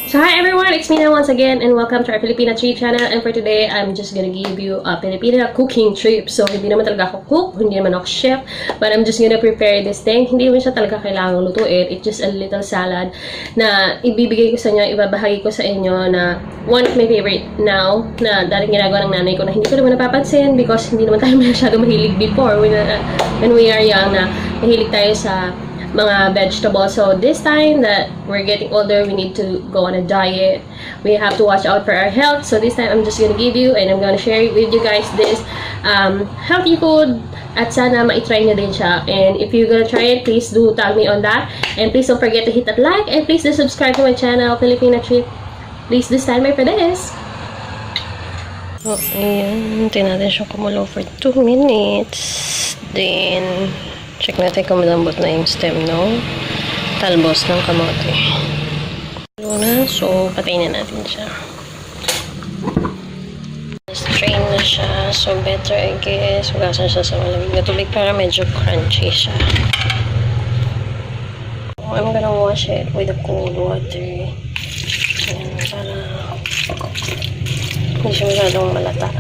So hi everyone, it's Mina once again and welcome to our FilipinaTrip channel. And for today, I'm just gonna give you a Filipina cooking trip. So hindi naman talaga ako cook, hindi naman ako chef, but I'm just gonna prepare this thing. Hindi naman siya talaga kailangang lutuin. It's just a little salad na ibibigay ko sa inyo, ibabahagi ko sa inyo na one of my favorite now na dating ginagawa ng nanay ko na hindi ko naman napapansin because hindi naman tayo masyado mahilig before when we are young na mahilig tayo sa mga vegetables. So this time that we're getting older, we need to go on a diet. We have to watch out for our health. So this time I'm just gonna give you and I'm gonna share with you guys this healthy food at sana ma-try nyo din siya. And if you're gonna try it, please do tag me on that. And please don't forget to hit that like and please do subscribe to my channel, FilipinaTrip. Please do stand by for this. So, ayan. Hintayin natin siyang kumulo for 2 minutes. Then check natin kung malambot na yung stem ng talbos ng kamote. So, patayin na natin siya. Strain na siya. So, better, I guess, hugasan siya sa malamig na tubig para medyo crunchy siya. I'm gonna wash it with the cold water. Ayan, para hindi siya masyadong malata.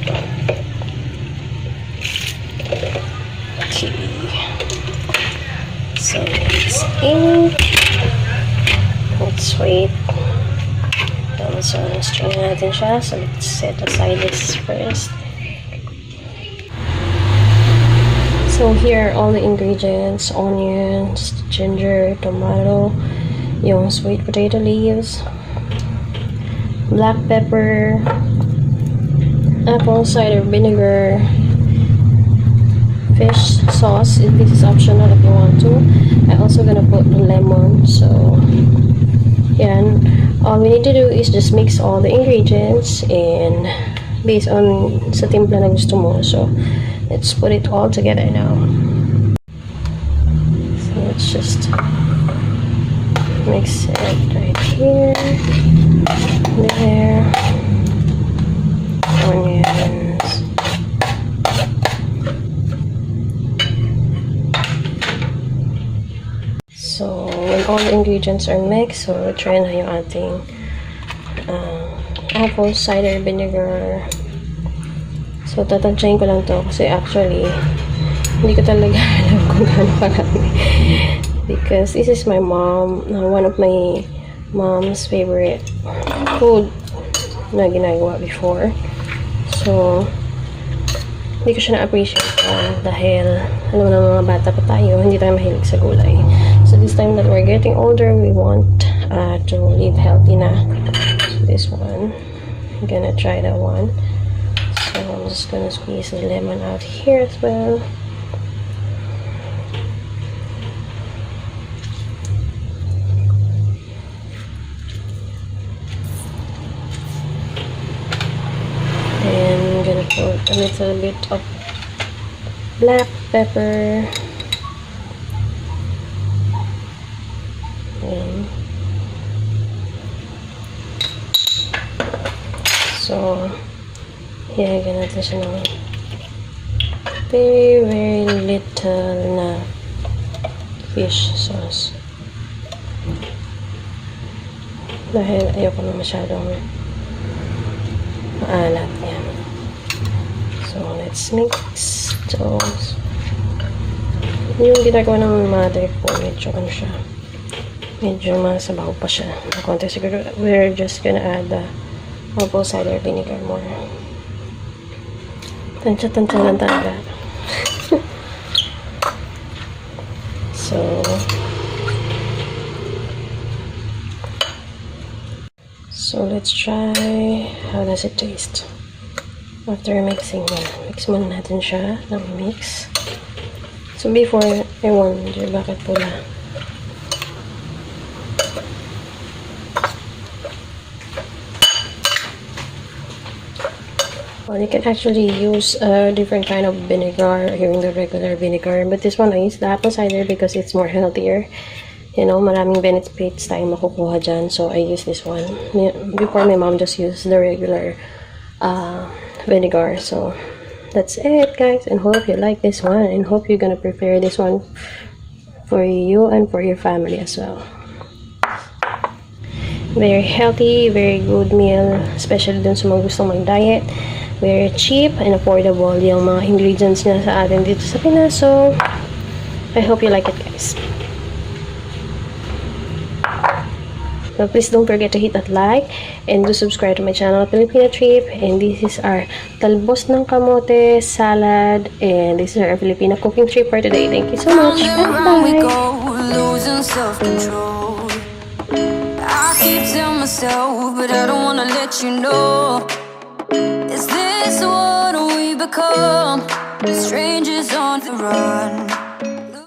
Okay. So, it's in. Let's wait. So, strain natin siya. So, let's set aside this first. So, here are all the ingredients. Onions, ginger, tomato, yung sweet potato leaves, black pepper, apple cider vinegar, fish sauce. This is optional if you want to. I'm also gonna put lemon. So yan, all we need to do is just mix all the ingredients and based on sa timpla na gusto mo. So let's put it all together now. So let's just mix it right here, there, onions. So, when all the ingredients are mixed, so try na yung ating apple cider vinegar. So, tatansyahin ko lang to kasi actually, hindi ko talaga alam kung gaano parami. Because this is my mom, one of my mom's favorite food na ginagawa before. So, hindi ko siya na-appreciate dahil alam mo na mga bata pa tayo, hindi tayo mahilig sa gulay. So this time that we're getting older, we want to live healthy na. So this one, I'm gonna try that one. So I'm just gonna squeeze the lemon out here as well. And I'm gonna put a little bit of black pepper. So, hihigyan natin siya ng very little na fish sauce. Dahil ayoko na masyadong maalat yan. So, let's mix those. Yung ginagawa ng mother ko, medyo ano siya. Medyo masabaw pa siya. Konti siguro, we're just gonna add the apple cider vinegar more. Tansya-tansya lang talaga. So let's try how does it taste after mixing mo. Mix muna natin siya ng mix. So before, I wonder bakit pula. Well, you can actually use a different kind of vinegar using the regular vinegar. But this one, I use the apple cider because it's more healthier. You know, maraming benefits tayong makukuha dyan. So, I use this one. Before, my mom just used the regular vinegar. So, that's it, guys. And hope you like this one. And hope you're gonna prepare this one for you and for your family as well. Very healthy, very good meal, especially dun sa mga gustong mag-diet. Very cheap and affordable yung mga ingredients niya sa atin dito sa Pinas. So, I hope you like it, guys. So, please don't forget to hit that like and do subscribe to my channel, FilipinaTrip. And this is our talbos ng kamote, salad, and this is our Filipina cooking trip for today. Thank you so much. Bye-bye. I keep telling myself, but I don't wanna let you know. Is this what we become? Strangers on the run.